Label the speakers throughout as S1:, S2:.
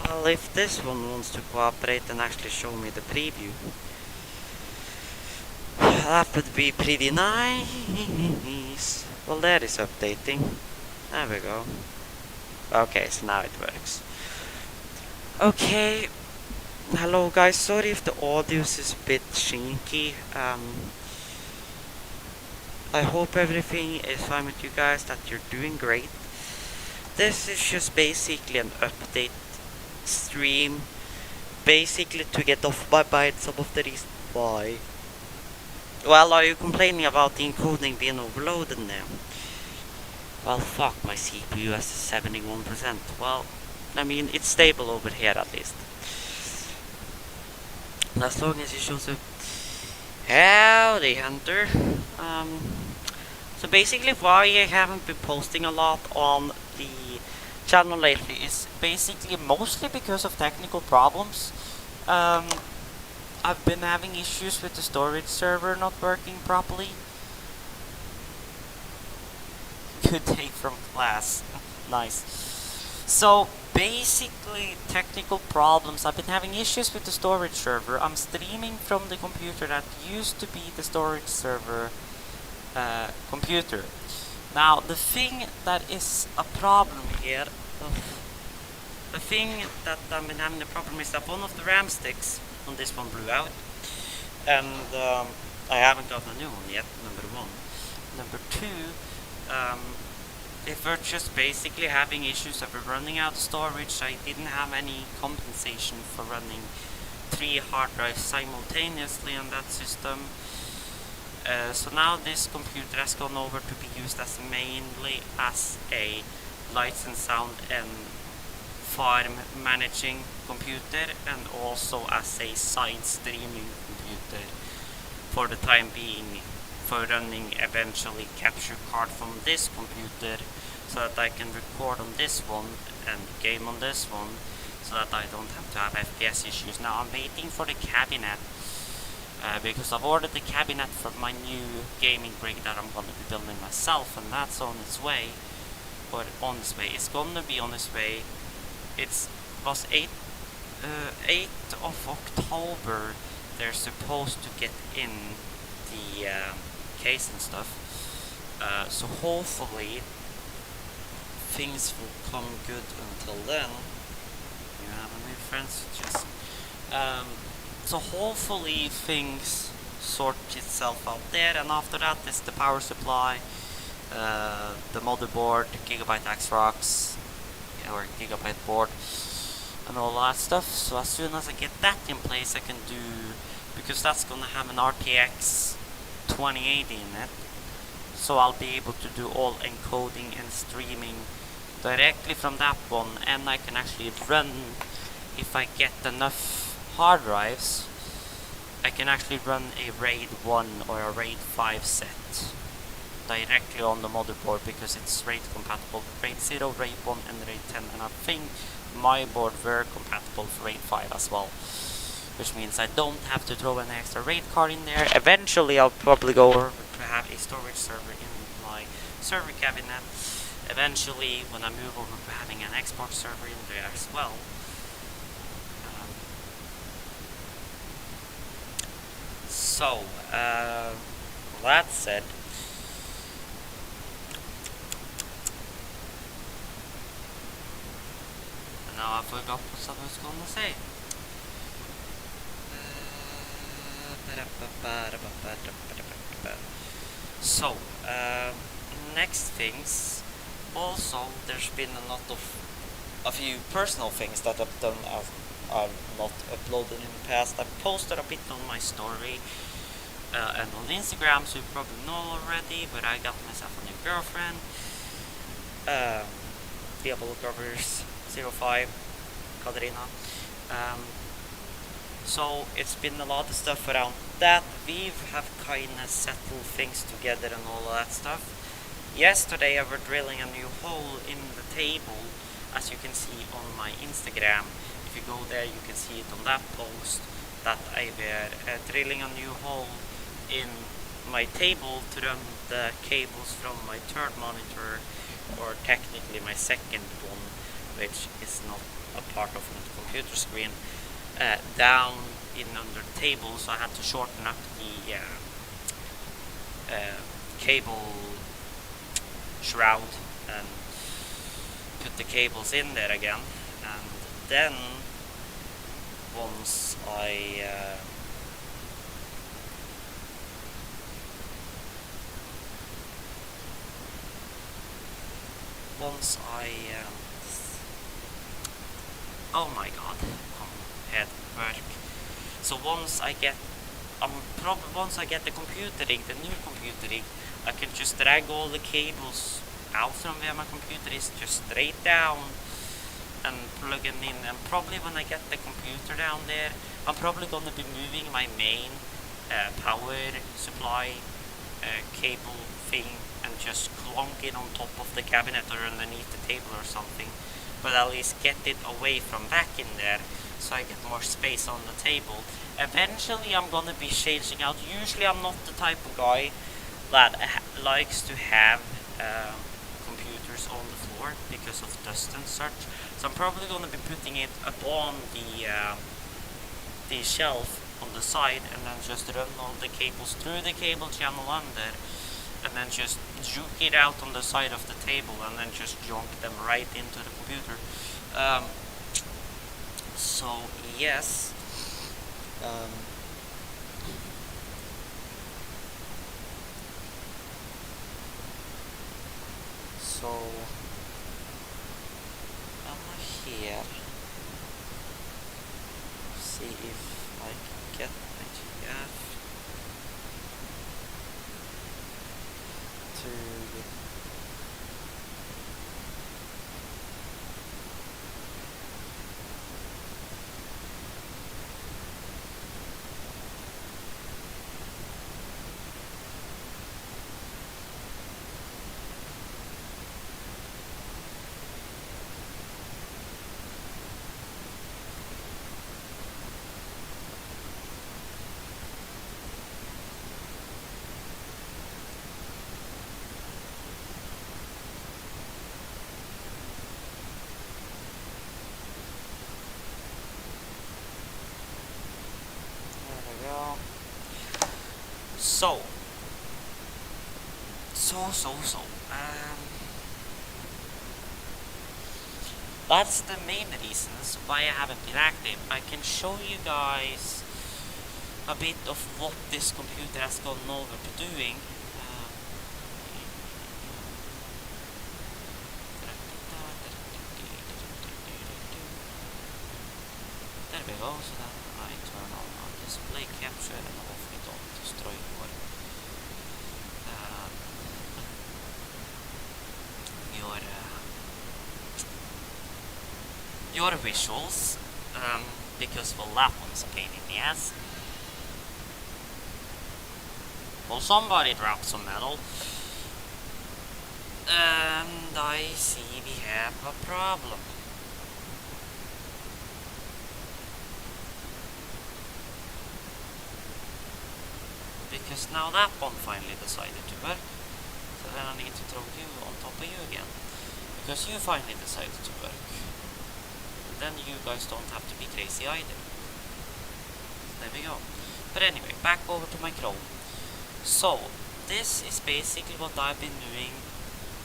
S1: Well, if this one wants to cooperate and actually show me the preview, that would be pretty nice. Well, that is updating. There we go. Okay, so now it works. Okay. Hello guys, sorry if the audio is a bit shinky. I hope everything is fine with you guys, that you're doing great. This is just basically an update stream, basically to get off my mind some of the reasons why. Well, are you complaining about the encoding being overloaded now? Well, fuck, my CPU has 71%. Well, I mean, it's stable over here at least. As long as it shows up. Howdy, Hunter. So basically why I haven't been posting a lot on the channel lately is basically mostly because of technical problems. I've been having issues with the storage server not working properly. Good day from class. Nice. So basically technical problems. I've been having issues with the storage server. I'm streaming from the computer that used to be the storage server computer. Now the thing that is a problem here, the thing that I've been having a problem is that one of the RAM sticks on this one blew out, and I haven't gotten a new one yet, number one. Number two, if we're just basically having issues of running out of storage. I didn't have any compensation for running 3 hard drives simultaneously on that system. So now this computer has gone over to be used as mainly as a lights and sound and farm managing computer, and also as a side streaming computer for the time being, for running eventually capture card from this computer, so that I can record on this one and game on this one, so that I don't have to have FPS issues. Now I'm waiting for the cabinet, because I've ordered the cabinet for my new gaming rig that I'm gonna be building myself, and that's on its way. Or on its way, it's gonna be on its way. It was 8th of October they're supposed to get in the case and stuff, so hopefully things will come good until then. You have a new friend suggestion. So hopefully things sort itself out there, and after that is the power supply, the motherboard, Gigabyte Xrox, or Gigabyte board, and all that stuff. So as soon as I get that in place, I can do, because that's gonna have an RTX 2080 in it, so I'll be able to do all encoding and streaming directly from that one, and I can actually run, if I get enough hard drives, I can actually run a RAID 1 or a RAID 5 set directly on the motherboard, because it's RAID compatible with RAID 0, RAID 1 and RAID 10, and I think my board were compatible for RAID 5 as well, which means I don't have to throw an extra RAID card in there. Eventually I'll probably go over to have a storage server in my server cabinet, eventually when I move over to having an export server in there as well. So, that said, now I forgot what I was gonna say. So, next things. Also, there's been a few personal things that I've done. I've not uploaded in the past. I've posted a bit on my story and on Instagram, so you probably know already. But I got myself a new girlfriend. Diablo Covers 05, Katarina. So it's been a lot of stuff around that. We have kinda settled things together and all of that stuff. Yesterday I were drilling a new hole in the table, as you can see on my Instagram. If you go there, you can see it on that post, that I were drilling a new hole in my table to run the cables from my third monitor, or technically my second one, which is not a part of the computer screen, down in under the table, so I had to shorten up the cable shroud and put the cables in there again. And then once oh my god, head work. So once I get once I get the computer rig, the new computer rig, I can just drag all the cables out from where my computer is, just straight down and plug them in. And probably when I get the computer down there, I'm probably gonna be moving my main power supply cable thing and just clunk it on top of the cabinet or underneath the table or something, but at least get it away from back in there so I get more space on the table. Eventually I'm gonna be changing out. Usually I'm not the type of guy that likes to have computers on the floor because of dust and such, so I'm probably gonna be putting it upon the shelf on the side and then just run all the cables through the cable channel under, and then just juke it out on the side of the table and then just junk them right into the computer. So yes, so I'm here. See if I can get my GF to So, that's the main reasons why I haven't been active. I can show you guys a bit of what this computer has gone over to doing. There we go, so then I turn on our display capture and hopefully don't destroy your visuals, because well, that one's a pain in the ass. Well, somebody dropped some metal, and I see we have a problem. Because now that one finally decided to work, so then I need to throw you on top of you again, because you finally decided to work. Then you guys don't have to be crazy either. There we go. But anyway, back over to my Chrome. So, this is basically what I've been doing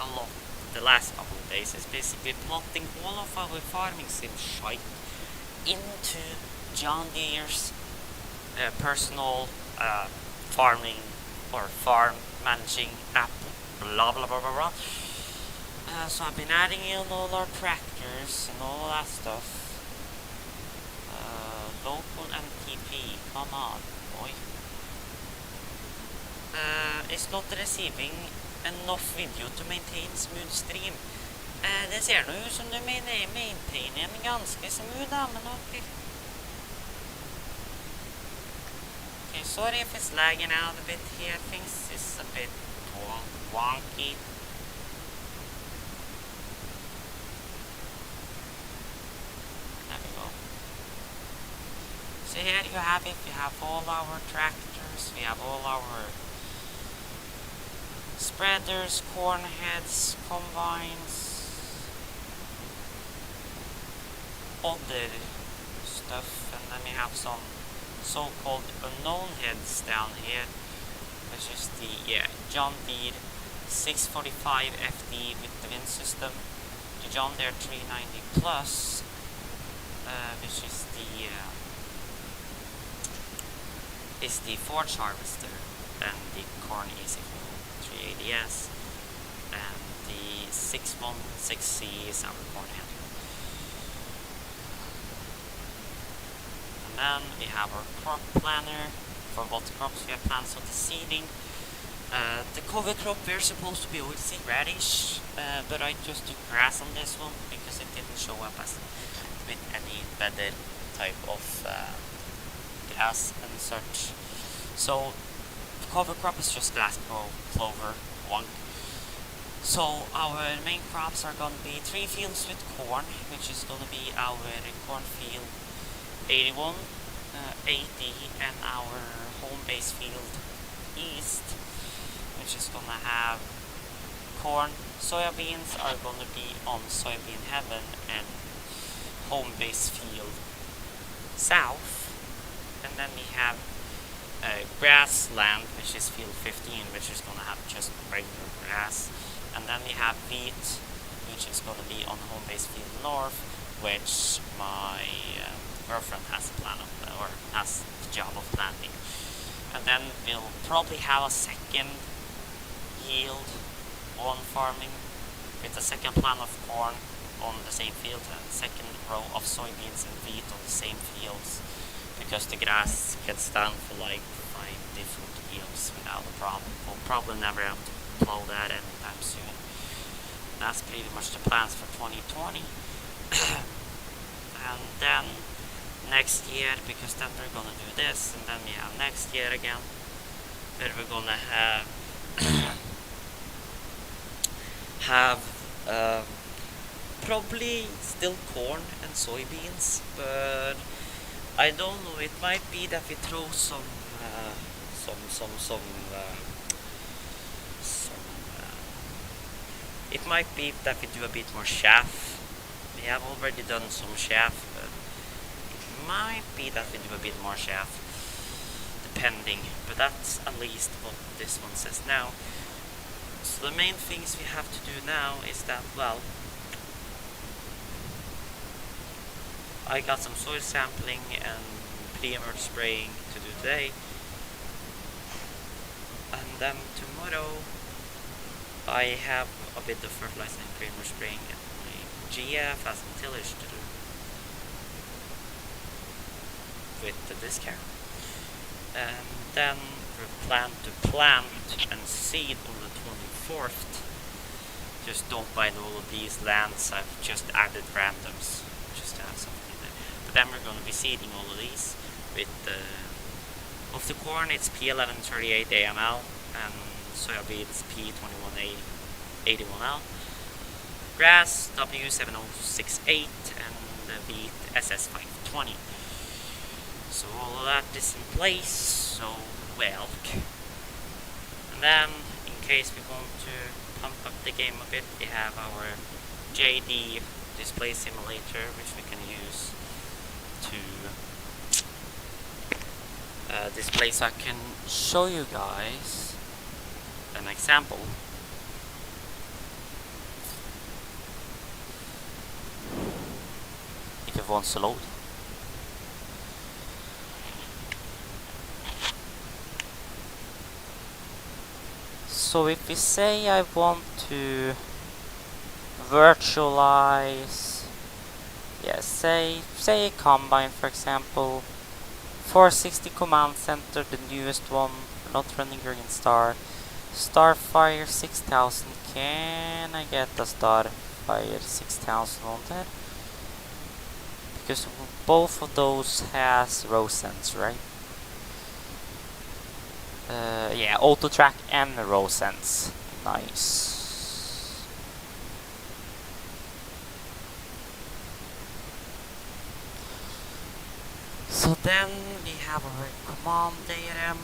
S1: a lot the last couple of days. Is basically plotting all of our farming sim shite into John Deere's personal farming or farm managing app. Blah blah blah blah blah. So I've been adding in all our tractors and all that stuff. Local MTP, come on, boy. It's not receiving enough video to maintain smooth stream. Det ser nå ut som du maintainer en ganske smooth, men ok. Okay, sorry if it's lagging out a bit here. Things is a bit wonky. So here you have it, we have all our tractors, we have all our spreaders, corn heads, combines, other stuff, and then we have some so-called unknown heads down here, which is the John Deere 645 FD with the wind system, the John Deere 390 Plus, which is the forage harvester, and the Corn EasyFlow 380S, and the 616C is our corn handler. And then we have our crop planner for what crops we have planned. So the seeding, the cover crop we're supposed to be oilseed radish, but I just took grass on this one because it didn't show up as with any better type of grass and such. So the cover crop is just grass, clover, one. So our main crops are going to be 3 fields with corn, which is going to be our cornfield 81, 80, and our home base field east, which is going to have corn. Soybeans are going to be on soybean heaven, and home base field south. And then we have grassland, which is field 15, which is going to have just regular grass. And then we have wheat, which is going to be on home base field north, which my girlfriend has a plan of, or has the job of planting. And then we'll probably have a second yield on farming with a second plant of corn on the same field and second row of soybeans and wheat on the same fields, because the grass gets down for like 5 different yields without a problem. We'll probably never have to plow that anytime soon. That's pretty much the plans for 2020. And then next year, because then we're gonna do this, and then we have next year again, where we're gonna have probably still corn and soybeans, but I don't know. It might be that we throw some it might be that we do a bit more chaff. We have already done some chaff, but it might be that we do a bit more chaff, depending. But that's at least what this one says now. So the main things we have to do now is that, well, I got some soil sampling and pre-emerge spraying to do today. And then tomorrow I have a bit of fertilizing and pre-emerge spraying and my GF has some tillage to do with the discount. And then we plan to plant and seed on the 24th. Just don't buy all of these lands, I've just added randoms just to have something there. But then we're going to be seeding all of these with of the corn it's P1138 AML and soybeans P2181L, grass W7068 and the wheat SS520. So all of that is in place, so well. And then in case we want to pump up the game a bit, we have our JD display simulator, which we can use to display, so I can show you guys an example. If it wants to load. So if we say I want to virtualize, say a combine, for example, 460 command center, the newest one, not running Green Star, Starfire 6000. Can I get the Starfire 6000 on that? Because both of those has row sense, right? Yeah, auto track and row sense. Nice. So then we have our command ARM,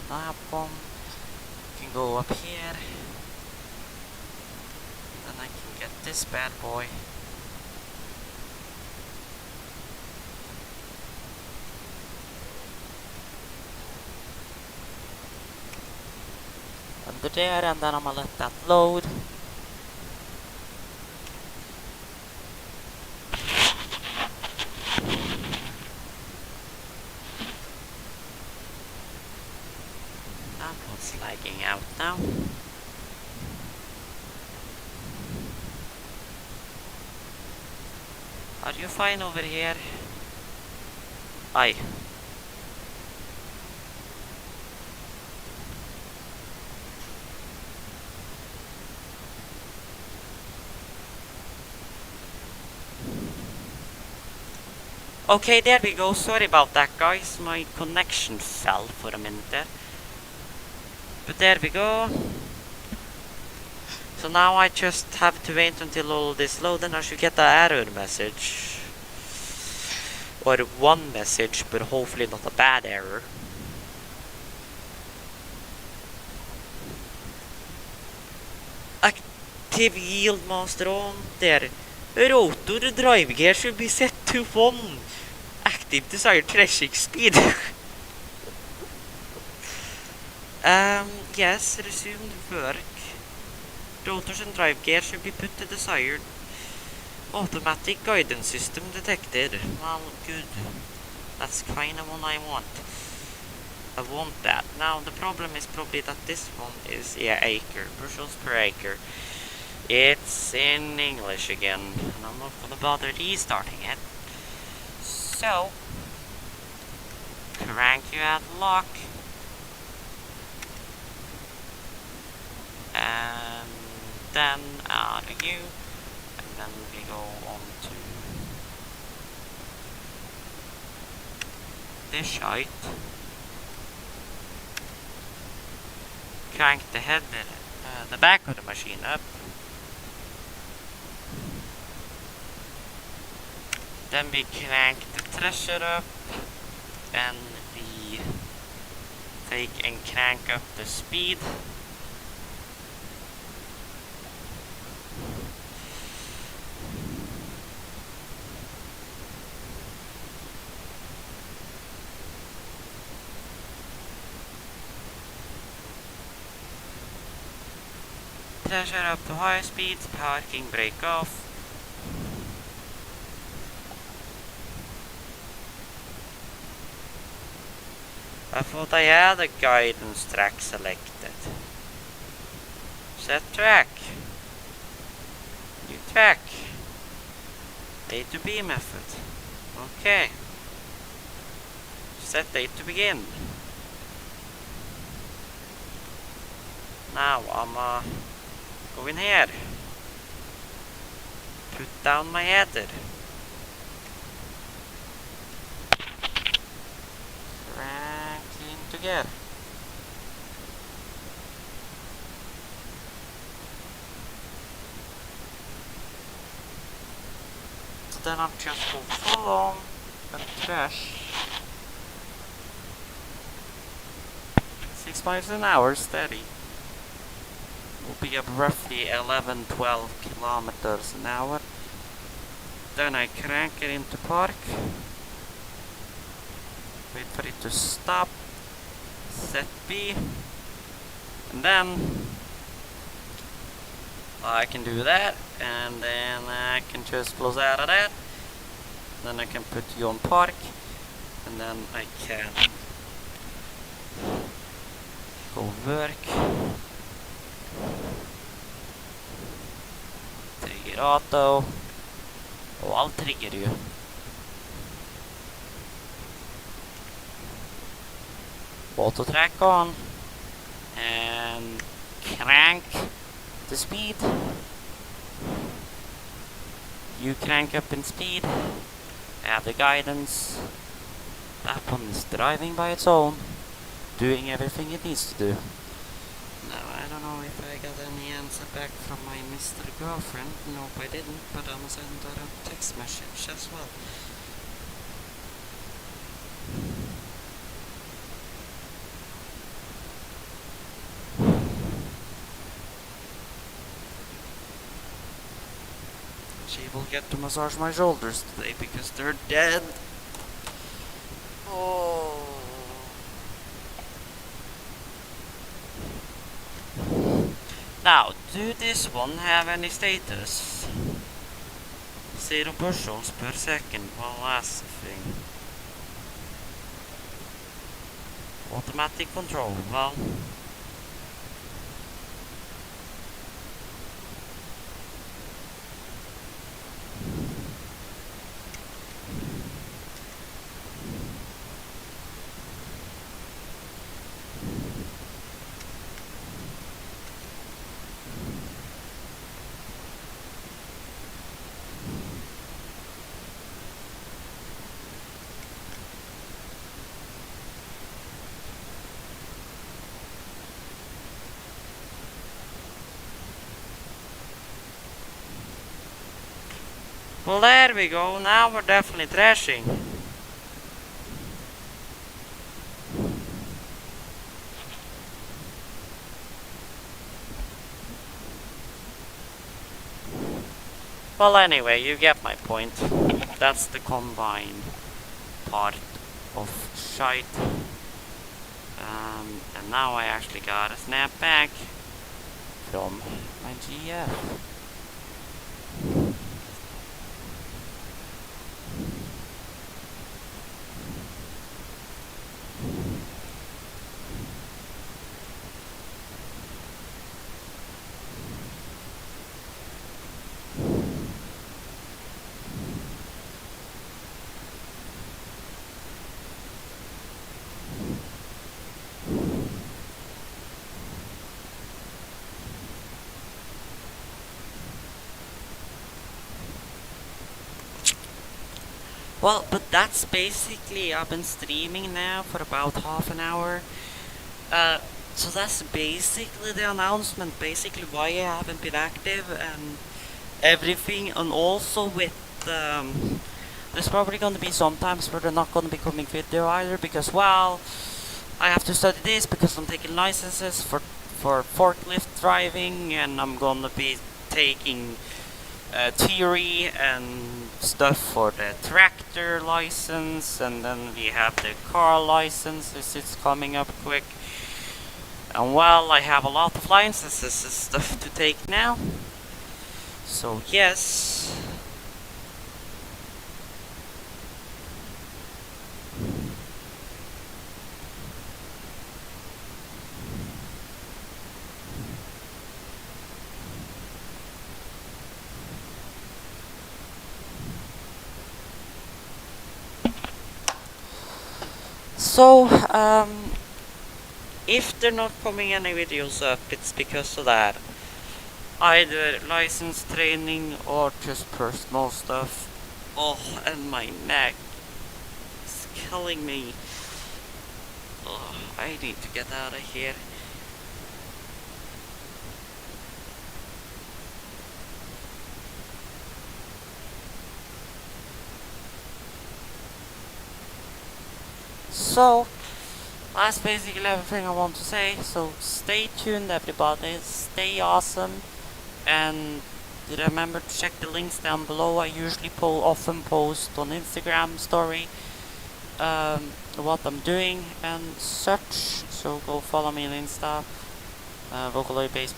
S1: that one. You can go up here. Then I can get this bad boy. under there, and then I'm gonna let that load. That one's lagging out now. Are you fine over here? Aye. Okay, there we go. Sorry about that, guys. My connection fell for a minute there. But there we go. So now I just have to wait until all this loads, and I should get the error message. Or one message, but hopefully not a bad error. Active yield master on there. Rotor drive gear should be set to 1. Active desired thrashing speed. Yes, resumed work. Rotors and drive gear should be put to desired. Automatic guidance system detected. Well, good. That's kind of what I want. I want that. Now, the problem is probably that this one is, acre. Bushels per acre. It's in English again, and I'm not gonna bother restarting it. So, crank you at lock. And then out of you. And then we go on to this shite. Crank the head, the back of the machine up. Then we crank the thresher up, and we take and crank up the speed. Thresher up to high speeds, parking brake off. I thought I had a guidance track selected. Set track. New track. A to B method. Okay. Set date to begin. Now I'm go in here. Put down my header. Together. So then I'm just go full on and crash 6 miles an hour steady. Will be up roughly 11-12 kilometers an hour. Then I crank it into park. Wait for it to stop. Set B, and then I can do that, and then I can just close out of that. Then I can put you on park, and then I can go work, trigger auto. Oh, I'll trigger you. Auto track on, and crank the speed. You crank up in speed, add the guidance. That one is driving by its own, doing everything it needs to do. Now I don't know if I got any answer back from my Mr. Girlfriend. Nope, I didn't, but I'm gonna send her a text message as well. She will get to massage my shoulders today because they're dead. Oh. Now, do this one have any status? 0 bushels per second, well that's the thing. Automatic control, well. Well, there we go, now we're definitely thrashing. Well, anyway, you get my point. That's the combine part of shite. And now I actually got a snap back from my GF. Well, but that's basically, I've been streaming now for about half an hour. So that's basically the announcement, basically why I haven't been active and everything. And also with, there's probably going to be some times where they're not going to be coming video either, because, well, I have to study this because I'm taking licenses for forklift driving, and I'm going to be taking theory and stuff for the tractor license, and then we have the car license, it's coming up quick. And well, I have a lot of licenses and stuff to take now. So yes. So, if they're not coming any videos up, it's because of that. Either license training or just personal stuff. Oh, and my neck is killing me. Oh, I need to get out of here. So, that's basically everything I want to say. So stay tuned, everybody. Stay awesome, and remember to check the links down below. I usually often post on Instagram story what I'm doing and such. So go follow me on Insta. Vocaloid Bass